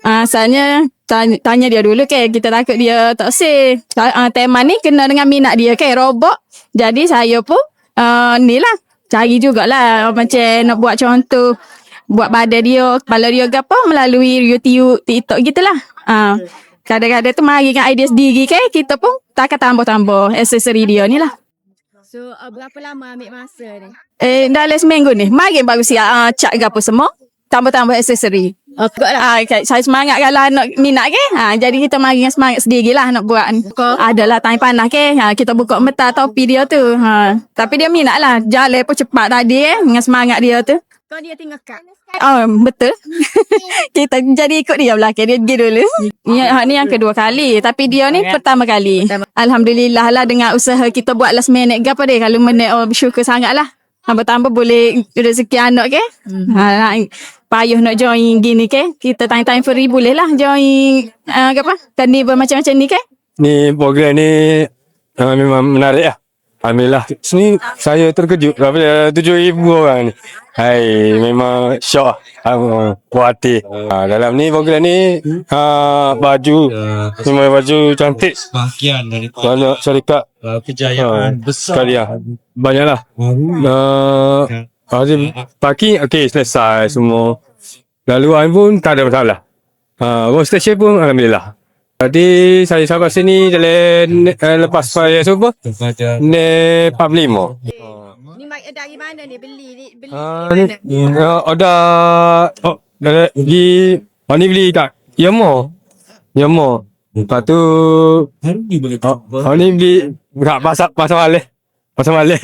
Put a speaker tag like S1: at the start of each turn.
S1: Asalnya tanya dia dulu ke, kita takut dia tak say. Tema ni kena dengan minat dia ke, robot. Jadi saya pun ni lah cari jugalah macam nak buat contoh, buat badan dia, kepala dia ke apa melalui YouTube, TikTok gitulah. Kadang-kadang tu mari dengan idea sendiri ke, kita pun takkan tambah-tambah aksesori dia ni lah.
S2: So berapa lama ambil masa ni?
S1: Dalam seminggu ni mari baru siap cat ke apa semua, tambah-tambah aksesori. Saya semangat kalau anak minat ke. Jadi kita mari dengan semangat sendiri lah nak buat. Adalah time panas ke. Kita buka meta topi dia tu. Tapi dia minat lah. Jalan pun cepat tadi dengan semangat dia tu.
S2: Kau dia tinggal kat?
S1: Betul. Kita jadi ikut dia belakang. Dia pergi dulu. Ni yang kedua kali. Tapi dia ni pertama kali. Alhamdulillah lah dengan usaha kita buat last minute ke apa dia. Kalau minute bersyukur sangat lah. Tambah-tambah boleh rezeki anak ke. Payuh nak join gini ke. Kita tanya-tanya free boleh lah join carnival macam-macam ni ke.
S3: Ni program ni memang menarik lah. Alhamdulillah. Sini saya terkejut apabila 7,000 orang ni. Hai, memang syok lah. Puas hati. Dalam ni program ni baju memang baju cantik.
S4: Bahagian dari
S3: Banyak syarikat
S4: kejayaan besar.
S3: Banyaklah. Parking okey selesai semua. Laluan pun tak ada masalah. Road station pun alhamdulillah. Tadi saya sampai sini jalan lepas saya semua. Ni 45.
S2: Ni dari mana ni beli
S3: Order ni beli kat Yamo. Lepas tu ni beli kat pasar Malay.